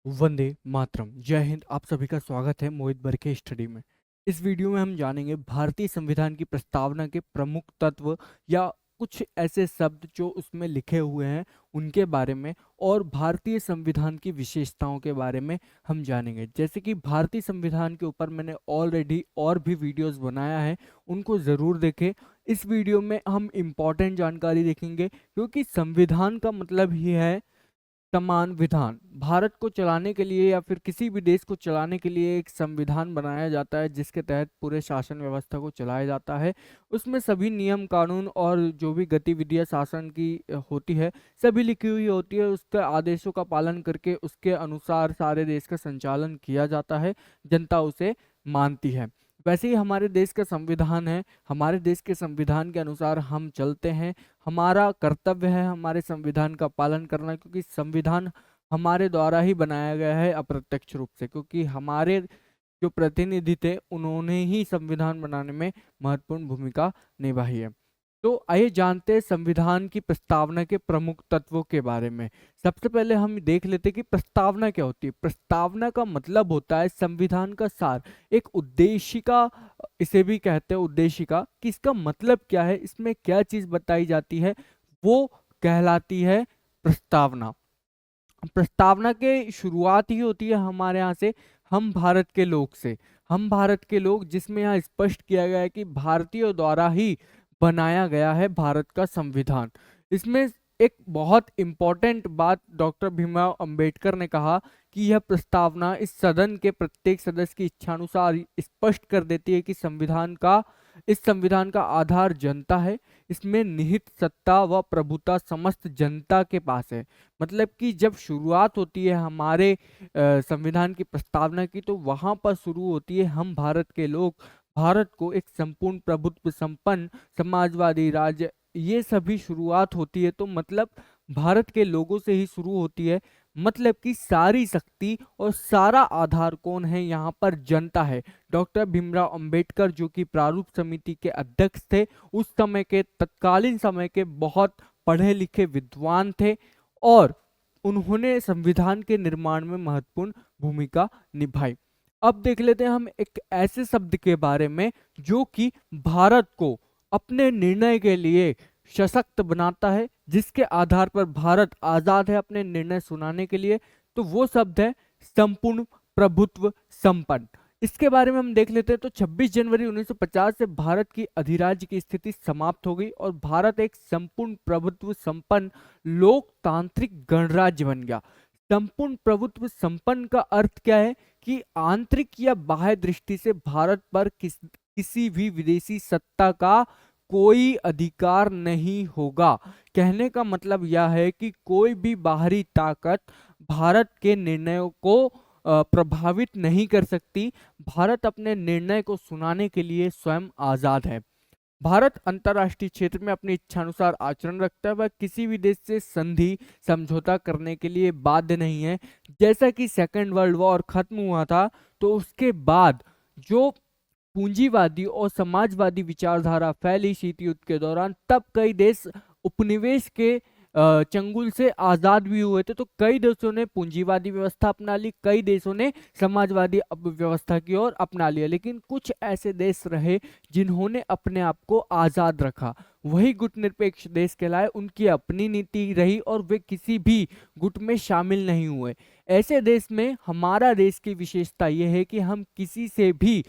वंदे मातरम। जय हिंद। आप सभी का स्वागत है मोहित बरके स्टडी में। इस वीडियो में हम जानेंगे भारतीय संविधान की प्रस्तावना के प्रमुख तत्व या कुछ ऐसे शब्द जो उसमें लिखे हुए हैं उनके बारे में, और भारतीय संविधान की विशेषताओं के बारे में हम जानेंगे। जैसे कि भारतीय संविधान के ऊपर मैंने ऑलरेडी और भी वीडियोस बनाया है, उनको ज़रूर देखें। इस वीडियो में हम इम्पॉर्टेंट जानकारी देखेंगे, क्योंकि संविधान का मतलब ही है समान विधान। भारत को चलाने के लिए या फिर किसी भी देश को चलाने के लिए एक संविधान बनाया जाता है, जिसके तहत पूरे शासन व्यवस्था को चलाया जाता है। उसमें सभी नियम कानून और जो भी गतिविधियां शासन की होती है, सभी लिखी हुई होती है। उसके आदेशों का पालन करके उसके अनुसार सारे देश का संचालन किया जाता है, जनता उसे मानती है। वैसे ही हमारे देश का संविधान है, हमारे देश के संविधान के अनुसार हम चलते हैं। हमारा कर्तव्य है हमारे संविधान का पालन करना, क्योंकि संविधान हमारे द्वारा ही बनाया गया है अप्रत्यक्ष रूप से, क्योंकि हमारे जो प्रतिनिधि थे उन्होंने ही संविधान बनाने में महत्वपूर्ण भूमिका निभाई है। तो आइए जानते हैं संविधान की प्रस्तावना के प्रमुख तत्वों के बारे में। सबसे पहले हम देख लेते हैं कि प्रस्तावना क्या होती है। प्रस्तावना का मतलब होता है संविधान का सार, एक उद्देशिका, इसे भी कहते हैं उद्देशिका। कि इसका मतलब क्या है, इसमें क्या चीज बताई जाती है, वो कहलाती है प्रस्तावना। प्रस्तावना के शुरुआत ही होती है हमारे यहाँ से, हम भारत के लोग से। हम भारत के लोग, जिसमें यहाँ स्पष्ट किया गया है कि भारतीयों द्वारा ही बनाया गया है भारत का संविधान। इसमें एक बहुत इंपॉर्टेंट बात डॉक्टर भीमराव अंबेडकर ने कहा कि यह प्रस्तावना इस सदन के प्रत्येक सदस्य की इच्छानुसार स्पष्ट कर देती है कि इस संविधान का आधार जनता है। इसमें निहित सत्ता व प्रभुता समस्त जनता के पास है। मतलब कि जब शुरुआत होती है हमारे संविधान की प्रस्तावना की, तो वहां पर शुरू होती है हम भारत के लोग भारत को एक संपूर्ण प्रभुत्व संपन्न समाजवादी राज्य, ये सभी शुरुआत होती है। तो मतलब भारत के लोगों से ही शुरू होती है। मतलब कि सारी शक्ति और सारा आधार कौन है, यहाँ पर जनता है। डॉक्टर भीमराव अंबेडकर, जो कि प्रारूप समिति के अध्यक्ष थे, उस समय के तत्कालीन समय के बहुत पढ़े लिखे विद्वान थे, और उन्होंने संविधान के निर्माण में महत्वपूर्ण भूमिका निभाई। अब देख लेते हैं हम एक ऐसे शब्द के बारे में जो कि भारत को अपने निर्णय के लिए सशक्त बनाता है, जिसके आधार पर भारत आजाद है अपने निर्णय सुनाने के लिए। तो वो शब्द है संपूर्ण प्रभुत्व संपन्न। इसके बारे में हम देख लेते हैं। तो 26 जनवरी 1950 से भारत की अधिराज्य की स्थिति समाप्त हो गई और भारत एक संपूर्ण प्रभुत्व संपन्न लोकतांत्रिक गणराज्य बन गया। संपूर्ण प्रभुत्व संपन्न का अर्थ क्या है कि आंतरिक या बाह्य दृष्टि से भारत पर किसी भी विदेशी सत्ता का कोई अधिकार नहीं होगा। कहने का मतलब यह है कि कोई भी बाहरी ताकत भारत के निर्णयों को प्रभावित नहीं कर सकती। भारत अपने निर्णय को सुनाने के लिए स्वयं आजाद है। भारत अंतर्राष्ट्रीय क्षेत्र में अपनी इच्छानुसार आचरण रखता है। वह किसी भी देश से संधि समझौता करने के लिए बाध्य नहीं है। जैसा कि सेकेंड वर्ल्ड वॉर खत्म हुआ था, तो उसके बाद जो पूंजीवादी और समाजवादी विचारधारा फैली शीत युद्ध के दौरान, तब कई देश उपनिवेश के चंगुल से आजाद भी हुए थे। तो कई देशों ने पूंजीवादी व्यवस्था अपना ली, कई देशों ने समाजवादी व्यवस्था की ओर अपना लिया, लेकिन कुछ ऐसे देश रहे जिन्होंने अपने आप को आजाद रखा, वही गुटनिरपेक्ष देश कहलाए। उनकी अपनी नीति रही और वे किसी भी गुट में शामिल नहीं हुए। ऐसे देश में हमारा देश की विशेषता यह है कि हम किसी से भी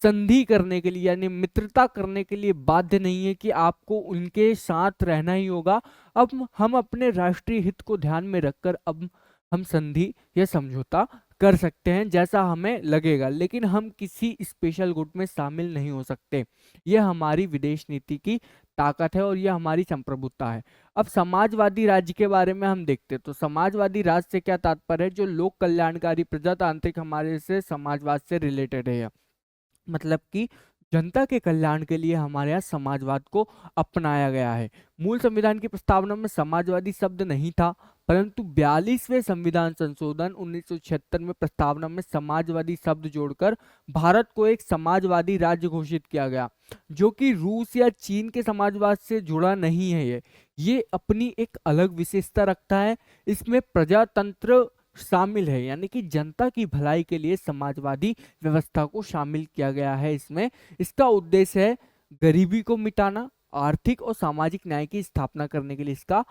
संधि करने के लिए यानी मित्रता करने के लिए बाध्य नहीं है कि आपको उनके साथ रहना ही होगा। अब हम अपने राष्ट्रीय हित को ध्यान में रखकर अब हम संधि या समझौता कर सकते हैं जैसा हमें लगेगा, लेकिन हम किसी स्पेशल गुट में शामिल नहीं हो सकते। यह हमारी विदेश नीति की ताकत है और यह हमारी संप्रभुता है। अब समाजवादी राज्य के बारे में हम देखते हैं। तो समाजवादी राज्य से क्या तात्पर्य है, जो लोक कल्याणकारी प्रजातांत्रिक हमारे से समाजवाद से रिलेटेड है। मतलब कि जनता के कल्याण के लिए हमारे यहाँ समाजवाद को अपनाया गया है। मूल संविधान की प्रस्तावना में समाजवादी शब्द नहीं था, परंतु 42वें संविधान संशोधन 1976 में प्रस्तावना में समाजवादी शब्द जोड़कर भारत को एक समाजवादी राज्य घोषित किया गया, जो कि रूस या चीन के समाजवाद से जुड़ा नहीं है। ये अपनी एक अलग विशेषता रखता है। इसमें प्रजातंत्र शामिल है, यानी कि जनता की भलाई के लिए समाजवादी व्यवस्था को शामिल किया गया है इसमें। इसका उद्देश्य है गरीबी को मिटाना, आर्थिक और सामाजिक न्याय की स्थापना करने के लिए इसका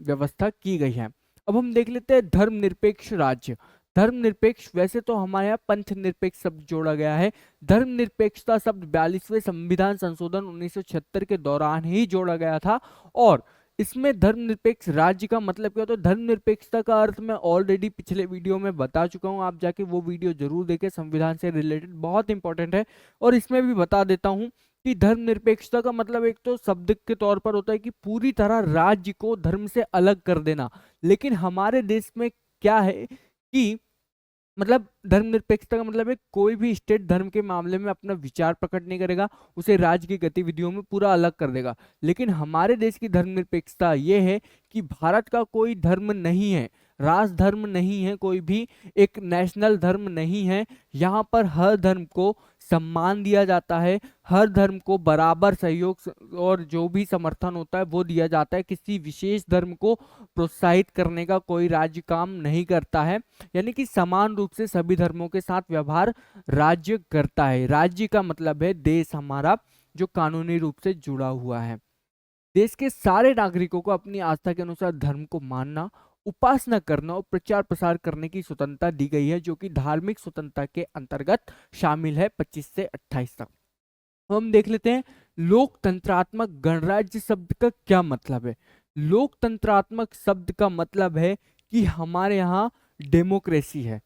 व्यवस्था की गई है। अब हम देख लेते हैं धर्मनिरपेक्ष राज्य। धर्मनिरपेक्ष, वैसे तो हमारे यहाँ पंथ निरपेक्ष शब्द जोड़ा गया है, धर्मनिरपेक्षता शब्द 42वें संविधान संशोधन 1976 के दौरान ही जोड़ा गया था। और इसमें धर्मनिरपेक्ष राज्य का मतलब क्या होता है? धर्मनिरपेक्षता का अर्थ मैं ऑलरेडी पिछले वीडियो में बता चुका हूं, आप जाके वो वीडियो जरूर देखें, संविधान से रिलेटेड बहुत इंपॉर्टेंट है। और इसमें भी बता देता हूं कि धर्मनिरपेक्षता का मतलब एक तो शब्द के तौर पर होता है कि पूरी तरह राज्य को धर्म से अलग कर देना, लेकिन हमारे देश में क्या है कि मतलब धर्मनिरपेक्षता का मतलब है कोई भी स्टेट धर्म के मामले में अपना विचार प्रकट नहीं करेगा, उसे राज्य की गतिविधियों में पूरा अलग कर देगा। लेकिन हमारे देश की धर्मनिरपेक्षता ये है कि भारत का कोई धर्म नहीं है, राष्ट्र धर्म नहीं है, कोई भी एक नेशनल धर्म नहीं है। यहाँ पर हर धर्म को सम्मान दिया जाता है, हर धर्म को बराबर सहयोग और जो भी समर्थन होता है वो दिया जाता है। किसी विशेष धर्म को प्रोत्साहित करने का कोई राज्य काम नहीं करता है, यानी कि समान रूप से सभी धर्मों के साथ व्यवहार राज्य करता है। राज्य का मतलब है देश हमारा जो कानूनी रूप से जुड़ा हुआ है। देश के सारे नागरिकों को अपनी आस्था के अनुसार धर्म को मानना, उपासना करना और प्रचार प्रसार करने की स्वतंत्रता दी गई है, जो कि धार्मिक स्वतंत्रता के अंतर्गत शामिल है 25 से 28 तक। हम देख लेते हैं लोकतंत्रात्मक गणराज्य शब्द का क्या मतलब है। लोकतंत्रात्मक शब्द का मतलब है कि हमारे यहाँ डेमोक्रेसी है,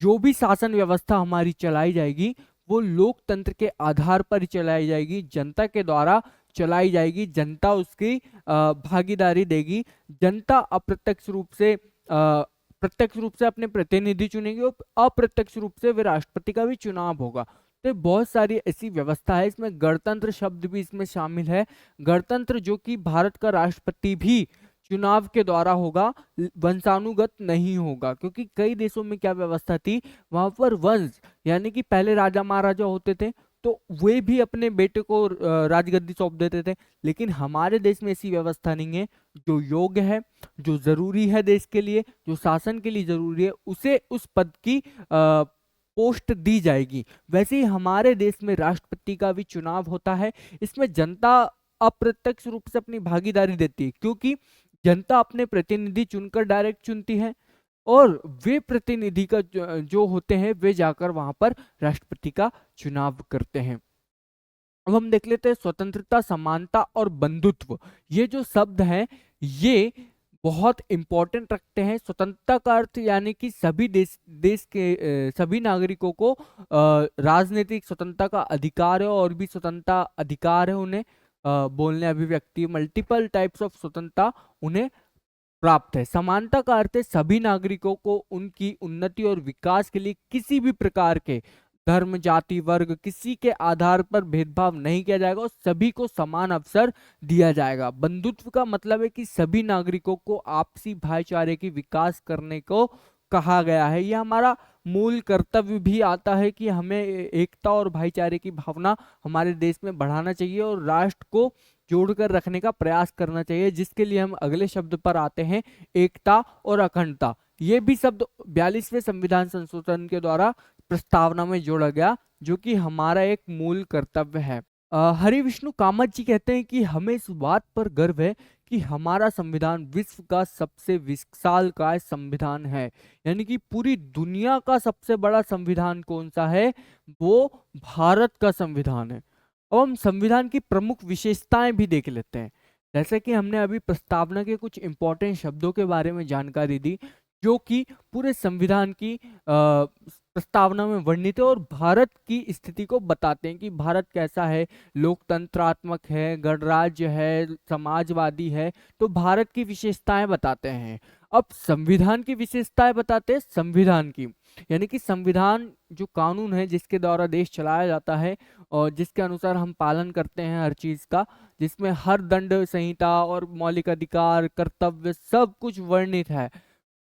जो भी शासन व्यवस्था हमारी चलाई जाएगी वो लोकतंत्र के आधार पर चलाई जाएगी, जनता के द्वारा चलाई जाएगी, जनता उसकी भागीदारी देगी। जनता अप्रत्यक्ष रूप से प्रत्यक्ष रूप से अपने प्रतिनिधि चुनेगी और अप्रत्यक्ष रूप से वे राष्ट्रपति का भी चुनाव होगा। तो बहुत सारी ऐसी व्यवस्था है, इसमें गणतंत्र शब्द भी इसमें शामिल है। गणतंत्र जो कि भारत का राष्ट्रपति भी चुनाव के द्वारा होगा, वंशानुगत नहीं होगा, क्योंकि कई देशों में क्या व्यवस्था थी, वहां पर वंश यानी कि पहले राजा महाराजा होते थे तो वे भी अपने बेटे को राजगद्दी सौंप देते थे। लेकिन हमारे देश में ऐसी व्यवस्था नहीं है। जो योग्य है, जो जरूरी है देश के लिए, जो शासन के लिए जरूरी है, उसे उस पद की पोस्ट दी जाएगी। वैसे ही हमारे देश में राष्ट्रपति का भी चुनाव होता है। इसमें जनता अप्रत्यक्ष रूप से अपनी भागीदारी देती है, क्योंकि जनता अपने प्रतिनिधि चुनकर डायरेक्ट चुनती है और वे प्रतिनिधि का जो होते हैं वे जाकर वहां पर राष्ट्रपति का चुनाव करते हैं। अब हम देख लेते हैं स्वतंत्रता, समानता और बंधुत्व। ये जो शब्द हैं ये बहुत इंपॉर्टेंट रखते हैं। स्वतंत्रता का अर्थ यानी कि सभी देश के सभी नागरिकों को राजनीतिक स्वतंत्रता का अधिकार है और भी स्वतंत्रता अधिकार है उन्हें, बोलने, अभिव्यक्ति, मल्टीपल टाइप्स ऑफ स्वतंत्रता उन्हें प्राप्त है। समानता का अर्थ है सभी नागरिकों को उनकी उन्नति और विकास के लिए किसी भी प्रकार के धर्म, जाति, वर्ग, किसी के आधार पर भेदभाव नहीं किया जाएगा और सभी को समान अवसर दिया जाएगा। बंधुत्व का मतलब है कि सभी नागरिकों को आपसी भाईचारे की विकास करने को कहा गया है। यह हमारा मूल कर्तव्य भी आता है कि हमें एकता और भाईचारे की भावना हमारे देश में बढ़ाना चाहिए और राष्ट्र को जोड़कर रखने का प्रयास करना चाहिए, जिसके लिए हम अगले शब्द पर आते हैं, एकता और अखंडता। ये भी शब्द 42वें संविधान संशोधन के द्वारा प्रस्तावना में जोड़ा गया, जो कि हमारा एक मूल कर्तव्य है। हरि विष्णु कामत जी कहते हैं कि हमें इस बात पर गर्व है कि हमारा संविधान विश्व का सबसे विशालकाय संविधान है। यानी कि पूरी दुनिया का सबसे बड़ा संविधान कौन सा है? वो भारत का संविधान है। अब हम संविधान की प्रमुख विशेषताएं भी देख लेते हैं। जैसे कि हमने अभी प्रस्तावना के कुछ इंपॉर्टेंट शब्दों के बारे में जानकारी दी, जो कि पूरे संविधान की प्रस्तावना में वर्णित है और भारत की स्थिति को बताते हैं कि भारत कैसा है, लोकतंत्रात्मक है, गणराज्य है, समाजवादी है। तो भारत की विशेषताएं बताते हैं। अब संविधान की विशेषताएं बताते हैं संविधान की, यानी कि संविधान जो कानून है जिसके द्वारा देश चलाया जाता है और जिसके अनुसार हम पालन करते हैं हर चीज का, जिसमें हर दंड संहिता और मौलिक अधिकार, कर्तव्य सब कुछ वर्णित है,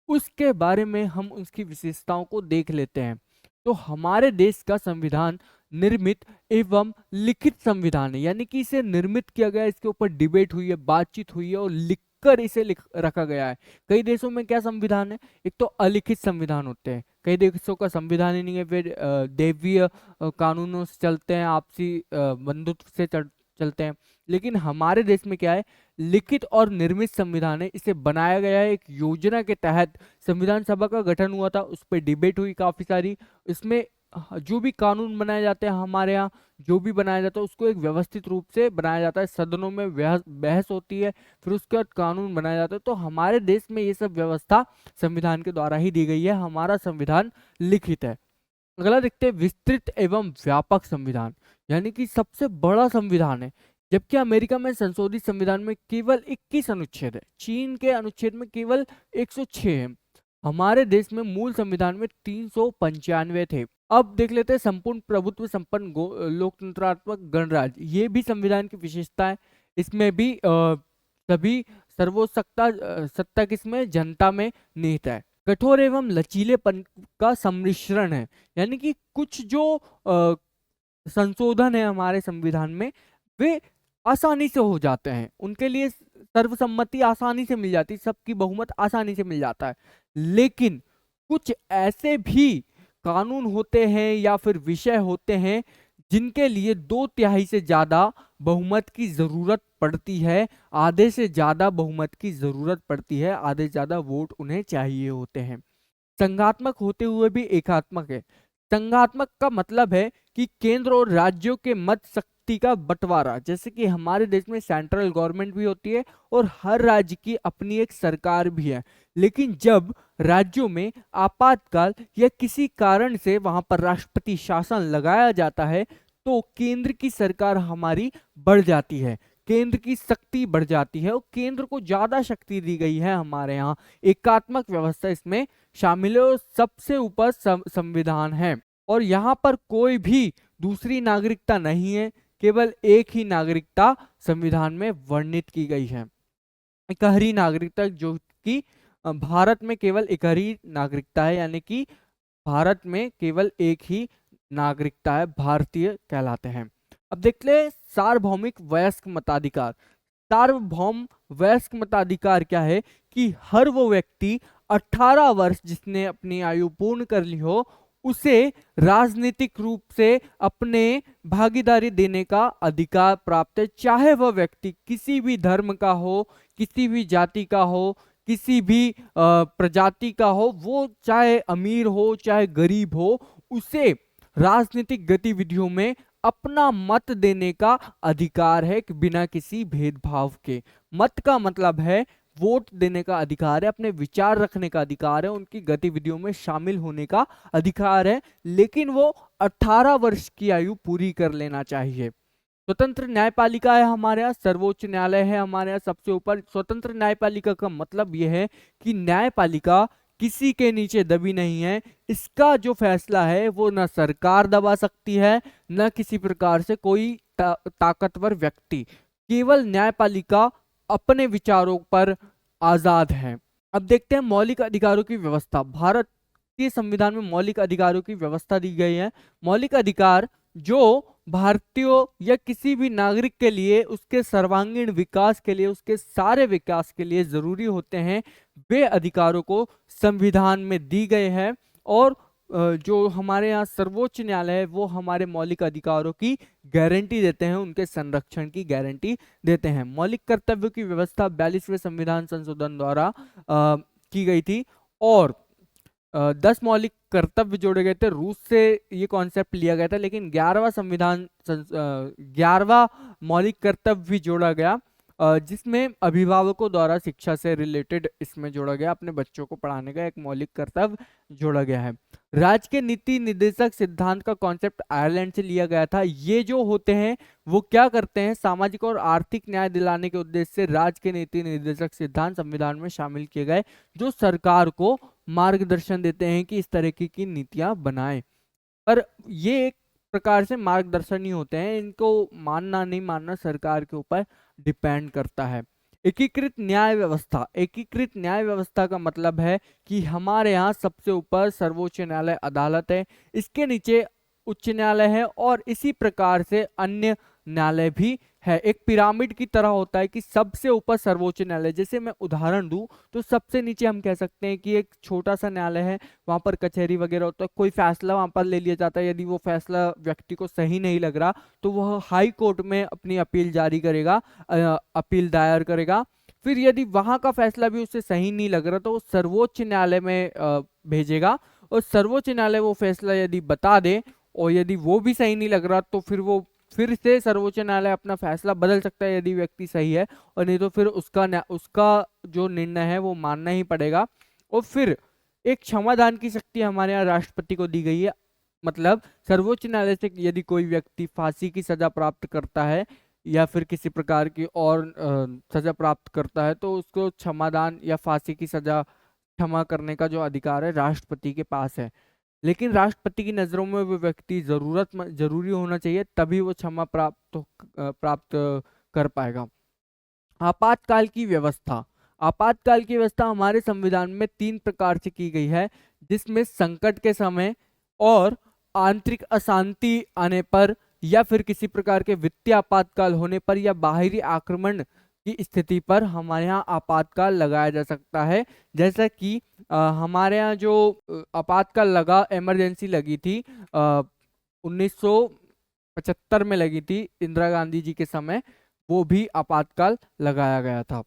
उसके बारे में हम उसकी विशेषताओं को देख लेते हैं। तो हमारे देश का संविधान निर्मित एवं लिखित संविधान है, यानी कि इसे निर्मित किया गया, इसके ऊपर डिबेट हुई है, बातचीत हुई है और लिख कर इसे लिख रखा गया है। कई देशों में क्या संविधान है, एक तो अलिखित संविधान होते हैं, कई देशों का संविधान ही नहीं है, फिर देवीय कानूनों से चलते हैं, आपसी बंधुत्व से चलते हैं। लेकिन हमारे देश में क्या है, लिखित और निर्मित संविधान है। इसे बनाया गया है एक योजना के तहत। संविधान सभा का गठन हुआ था, उस पर डिबेट हुई काफी सारी। इसमें जो भी कानून बनाए जाते हैं हमारे यहाँ, जो भी बनाया जाता है उसको एक व्यवस्थित रूप से बनाया जाता है, सदनों में बहस होती है, फिर उसके बाद कानून बनाया जाता है। तो हमारे देश में ये सब व्यवस्था संविधान के द्वारा ही दी गई है। हमारा संविधान लिखित है। अगला देखते हैं विस्तृत एवं व्यापक संविधान, यानी कि सबसे बड़ा संविधान है। जबकि अमेरिका में संशोधित संविधान में केवल 21 अनुच्छेद है, चीन के अनुच्छेद में केवल 106 है। हमारे देश में मूल संविधान में 395 थे। अब देख लेते हैं संपूर्ण प्रभुत्व संपन्न लोकतंत्रात्मक गणराज्य, ये भी संविधान की विशेषता है। इसमें भी सभी सर्वोच्च सत्ता किसमें, जनता में निहित है। कठोर एवं लचीलेपन का सम्मिश्रण है, यानी कि कुछ जो संशोधन है हमारे संविधान में वे आसानी से हो जाते हैं, उनके लिए सर्वसम्मति आसानी से मिल जाती है, सबकी बहुमत आसानी से मिल जाता है। लेकिन कुछ ऐसे भी कानून होते हैं या फिर विषय होते हैं जिनके लिए 2/3 से ज्यादा बहुमत की जरूरत पड़ती है, आधे से ज्यादा बहुमत की जरूरत पड़ती है, आधे से ज्यादा वोट उन्हें चाहिए होते हैं। संघात्मक होते हुए भी एकात्मक है। संघात्मक का मतलब है कि केंद्र और राज्यों के मत शक्ति का बंटवारा, जैसे कि हमारे देश में सेंट्रल गवर्नमेंट भी होती है और हर राज्य की अपनी एक सरकार भी है। लेकिन जब राज्यों में आपातकाल या किसी कारण से वहां पर राष्ट्रपति शासन लगाया जाता है तो केंद्र की सरकार हमारी बढ़ जाती है, केंद्र की शक्ति बढ़ जाती है और केंद्र को ज्यादा शक्ति दी गई है हमारे यहाँ। एकात्मक व्यवस्था इसमें शामिल है और सबसे ऊपर संविधान है। और यहाँ पर कोई भी दूसरी नागरिकता नहीं है, केवल एक ही नागरिकता संविधान में वर्णित की गई है, इकहरी नागरिकता, जो कि भारत में केवल इकहरी नागरिकता है, यानी कि भारत में केवल एक ही नागरिकता है, भारतीय कहलाते हैं। अब देख ले सार्वभौमिक वयस्क मताधिकार। सार्वभौम वयस्क मताधिकार क्या है कि हर वो व्यक्ति 18 वर्ष जिसने अपनी आयु पूर्ण कर ली हो उसे राजनीतिक रूप से अपने भागीदारी देने का अधिकार प्राप्त है, चाहे वह व्यक्ति किसी भी धर्म का हो, किसी भी जाति का हो, किसी भी प्रजाति का हो, वो चाहे अमीर हो चाहे गरीब हो, उसे राजनीतिक गतिविधियों में अपना मत देने का अधिकार है कि बिना किसी भेदभाव के। मत का मतलब है वोट देने का अधिकार है, अपने विचार रखने का अधिकार है, उनकी गतिविधियों में शामिल होने का अधिकार है, लेकिन वो 18 वर्ष की आयु पूरी कर लेना चाहिए। स्वतंत्र न्यायपालिका है हमारे यहाँ, सर्वोच्च न्यायालय है हमारे यहाँ सबसे ऊपर। स्वतंत्र न्यायपालिका का मतलब यह है कि न्यायपालिका किसी के नीचे दबी नहीं है, इसका जो फैसला है वो न सरकार दबा सकती है न किसी प्रकार से कोई ताकतवर व्यक्ति, केवल न्यायपालिका अपने विचारों पर आजाद है। अब देखते हैं मौलिक अधिकारों की व्यवस्था। भारतीय संविधान में मौलिक अधिकारों की व्यवस्था दी गई है। मौलिक अधिकार जो भारतीयों या किसी भी नागरिक के लिए उसके सर्वांगीण विकास के लिए, उसके सारे विकास के लिए जरूरी होते हैं, वे अधिकारों को संविधान में दी गए हैं। और जो हमारे यहाँ सर्वोच्च न्यायालय है वो हमारे मौलिक अधिकारों की गारंटी देते हैं, उनके संरक्षण की गारंटी देते हैं। मौलिक कर्तव्यों की व्यवस्था 42वें संविधान संशोधन द्वारा की गई थी और 10 मौलिक कर्तव्य जोड़े गए थे। रूस से ये कॉन्सेप्ट लिया गया था, लेकिन 11वां मौलिक कर्तव्य भी जोड़ा गया, जिसमें अभिभावकों द्वारा शिक्षा से रिलेटेड इसमें जोड़ा गया, अपने बच्चों को पढ़ाने का एक मौलिक कर्तव्य जोड़ा गया है। राज्य के नीति निर्देशक सिद्धांत का कॉन्सेप्ट आयरलैंड से लिया गया था। ये जो होते हैं वो क्या करते हैं, सामाजिक और आर्थिक न्याय दिलाने के उद्देश्य से राज्य के नीति निर्देशक सिद्धांत संविधान में शामिल किए गए, जो सरकार को मार्गदर्शन देते हैं कि इस तरीके की नीतियां बनाएं। पर ये एक प्रकार से मार्गदर्शन ही होते हैं, इनको मानना नहीं मानना सरकार के ऊपर डिपेंड करता है। एकीकृत न्याय व्यवस्था। एकीकृत न्याय व्यवस्था का मतलब है कि हमारे यहाँ सबसे ऊपर सर्वोच्च न्यायालय अदालत है, इसके नीचे उच्च न्यायालय है और इसी प्रकार से अन्य न्यायालय भी है। एक पिरामिड की तरह होता है कि सबसे ऊपर सर्वोच्च न्यायालय। जैसे मैं उदाहरण दूं तो सबसे नीचे हम कह सकते हैं कि एक छोटा सा न्यायालय है, वहां पर कचहरी वगैरह होता है, कोई फैसला वहां पर ले लिया जाता है। यदि वो फैसला व्यक्ति को सही नहीं लग रहा तो वह हाई कोर्ट में अपनी अपील जारी करेगा, अपील दायर करेगा। फिर यदि वहां का फैसला भी उसे सही नहीं लग रहा तो वो सर्वोच्च न्यायालय में भेजेगा, और सर्वोच्च न्यायालय वो फैसला यदि बता दे और यदि वो भी सही नहीं लग रहा तो फिर वो फिर से सर्वोच्च न्यायालय अपना फैसला बदल सकता है यदि व्यक्ति सही है, और नहीं तो फिर उसका जो निर्णय है वो मानना ही पड़ेगा। और फिर एक क्षमादान की शक्ति हमारे यहाँ राष्ट्रपति को दी गई है। मतलब सर्वोच्च न्यायालय से यदि कोई व्यक्ति फांसी की सजा प्राप्त करता है या फिर किसी प्रकार की और सजा प्राप्त करता है तो उसको क्षमादान या फांसी की सजा क्षमा करने का जो अधिकार है राष्ट्रपति के पास है। लेकिन राष्ट्रपति की नजरों में वो व्यक्ति जरूरी होना चाहिए, तभी वो क्षमा प्राप्त कर पाएगा। आपातकाल की व्यवस्था। आपातकाल की व्यवस्था हमारे संविधान में 3 प्रकार से की गई है, जिसमें संकट के समय और आंतरिक अशांति आने पर या फिर किसी प्रकार के वित्तीय आपातकाल होने पर या बाहरी आक्रमण की स्थिति पर हमारे यहाँ आपातकाल लगाया जा सकता है। जैसा कि हमारे यहाँ जो आपातकाल लगा, इमरजेंसी लगी थी 1975 में लगी थी इंदिरा गांधी जी के समय, वो भी आपातकाल लगाया गया था।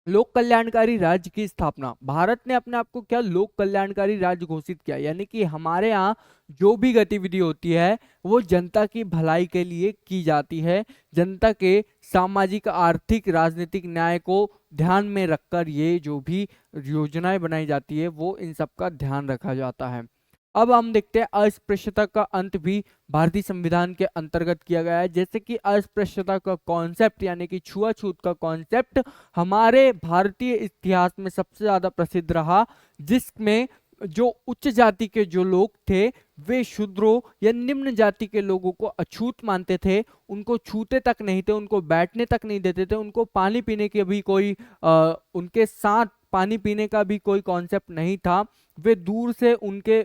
लोक कल्याणकारी राज्य की स्थापना। भारत ने अपने आप को क्या लोक कल्याणकारी राज्य घोषित किया, यानी कि हमारे यहाँ जो भी गतिविधि होती है वो जनता की भलाई के लिए की जाती है। जनता के सामाजिक, आर्थिक, राजनीतिक न्याय को ध्यान में रखकर ये जो भी योजनाएं बनाई जाती है वो इन सब का ध्यान रखा जाता है। अब हम देखते हैं अस्पृश्यता का अंत भी भारतीय संविधान के अंतर्गत किया गया है। जैसे कि अस्पृश्यता का कॉन्सेप्ट यानी कि छुआछूत का कॉन्सेप्ट हमारे भारतीय इतिहास में सबसे ज्यादा प्रसिद्ध रहा, जिसमें जो उच्च जाति के जो लोग थे वे शूद्रों या निम्न जाति के लोगों को अछूत मानते थे, उनको छूते तक नहीं थे, उनको बैठने तक नहीं देते थे, उनको पानी पीने के भी कोई उनके साथ पानी पीने का भी कोई कॉन्सेप्ट नहीं था। वे दूर से उनके,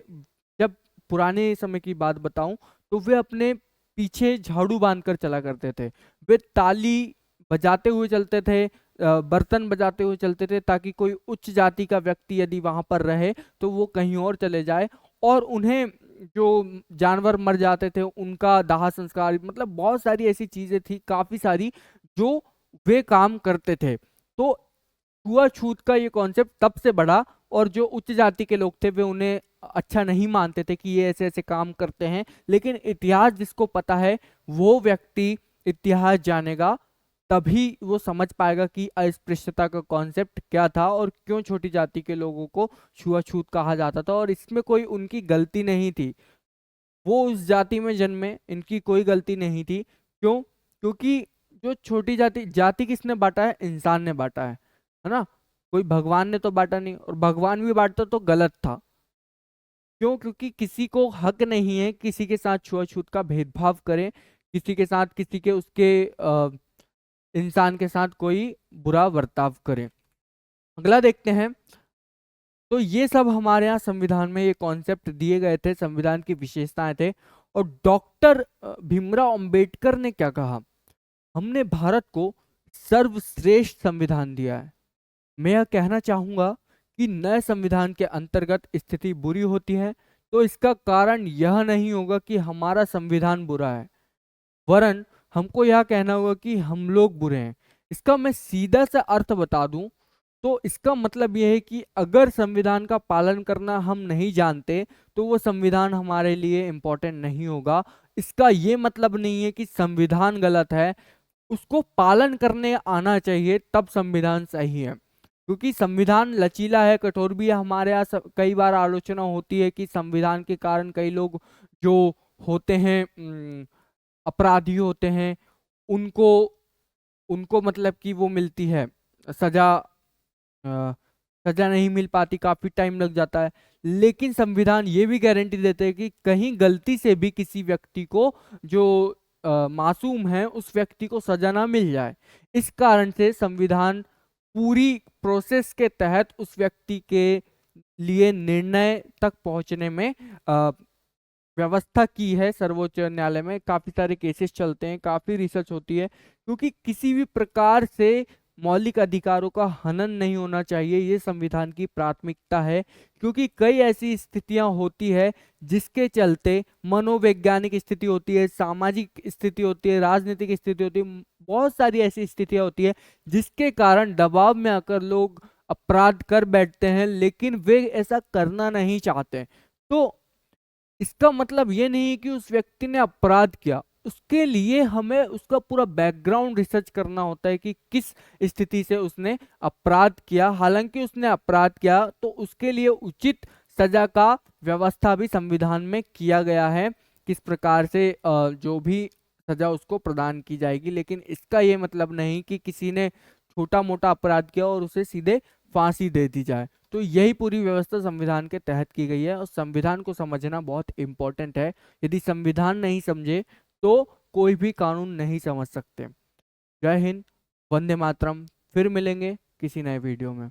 जब पुराने समय की बात बताऊं तो वे अपने पीछे झाड़ू बांधकर चला करते थे, वे ताली बजाते हुए चलते थे, बर्तन बजाते हुए चलते थे, ताकि कोई उच्च जाति का व्यक्ति यदि वहां पर रहे तो वो कहीं और चले जाए। और उन्हें जो जानवर मर जाते थे उनका दाह संस्कार, मतलब बहुत सारी ऐसी चीजें थी, काफी सारी, जो वे काम करते थे। तो छुआछूत का ये कॉन्सेप्ट तब से बढ़ा, और जो उच्च जाति के लोग थे वे उन्हें अच्छा नहीं मानते थे कि ये ऐसे ऐसे काम करते हैं। लेकिन इतिहास जिसको पता है वो व्यक्ति इतिहास जानेगा, तभी वो समझ पाएगा कि अस्पृश्यता का कॉन्सेप्ट क्या था और क्यों छोटी जाति के लोगों को छुआछूत कहा जाता था। और इसमें कोई उनकी गलती नहीं थी, वो उस जाति में जन्मे, इनकी कोई गलती नहीं थी। क्यों? क्योंकि जो छोटी जाति, जाति किसने बांटा है? इंसान ने बांटा है ना। कोई भगवान ने तो बांटा नहीं, और भगवान भी बांटता तो गलत था। क्यों? क्योंकि किसी को हक नहीं है किसी के साथ छुआछूत का भेदभाव करे, किसी के साथ, किसी के उसके इंसान के साथ कोई बुरा बर्ताव करे। अगला देखते हैं। तो ये सब हमारे यहाँ संविधान में ये कॉन्सेप्ट दिए गए थे, संविधान की विशेषताएं थे। और डॉक्टर भीमराव अंबेडकर ने क्या कहा? हमने भारत को सर्वश्रेष्ठ संविधान दिया है। मैं यह कहना चाहूंगा कि नए संविधान के अंतर्गत स्थिति बुरी होती है तो इसका कारण यह नहीं होगा कि हमारा संविधान बुरा है, वरन हमको यह कहना होगा कि हम लोग बुरे हैं। इसका मैं सीधा सा अर्थ बता दूं तो इसका मतलब यह है कि अगर संविधान का पालन करना हम नहीं जानते तो वो संविधान हमारे लिए इम्पोर्टेंट नहीं होगा। इसका ये मतलब नहीं है कि संविधान गलत है, उसको पालन करने आना चाहिए, तब संविधान सही है। क्योंकि संविधान लचीला है, कठोर भी है। हमारे यहाँ कई बार आलोचना होती है कि संविधान के कारण कई लोग जो होते हैं अपराधी होते हैं, उनको उनको मतलब कि वो मिलती है सजा, सजा नहीं मिल पाती, काफी टाइम लग जाता है। लेकिन संविधान ये भी गारंटी देते हैं कि कहीं गलती से भी किसी व्यक्ति को जो मासूम है उस व्यक्ति को सजा ना मिल जाए। इस कारण से संविधान पूरी प्रोसेस के तहत उस व्यक्ति के लिए निर्णय तक पहुंचने में व्यवस्था की है सर्वोच्च न्यायालय में, काफी सारे केसेस चलते हैं, काफी रिसर्च होती है, क्योंकि किसी भी प्रकार से मौलिक अधिकारों का हनन नहीं होना चाहिए, ये संविधान की प्राथमिकता है। क्योंकि कई ऐसी स्थितियां होती है जिसके चलते, मनोवैज्ञानिक स्थिति होती है, सामाजिक स्थिति होती है, राजनीतिक स्थिति होती है, बहुत सारी ऐसी स्थितियां होती है जिसके कारण दबाव में आकर लोग अपराध कर बैठते हैं, लेकिन वे ऐसा करना नहीं चाहते। तो इसका मतलब ये नहीं कि उस व्यक्ति ने अपराध किया, उसके लिए हमें उसका पूरा बैकग्राउंड रिसर्च करना होता है कि किस स्थिति से उसने अपराध किया। हालांकि उसने अपराध किया तो उसके लिए उचित सजा का व्यवस्था भी संविधान में किया गया है, किस प्रकार से जो भी सजा उसको प्रदान की जाएगी। लेकिन इसका ये मतलब नहीं कि किसी ने छोटा मोटा अपराध किया और उसे सीधे फांसी दे दी जाए। तो यही पूरी व्यवस्था संविधान के तहत की गई है, और संविधान को समझना बहुत इंपॉर्टेंट है। यदि संविधान नहीं समझे तो कोई भी कानून नहीं समझ सकते। जय हिंद, वंदे मातरम। फिर मिलेंगे किसी नए वीडियो में।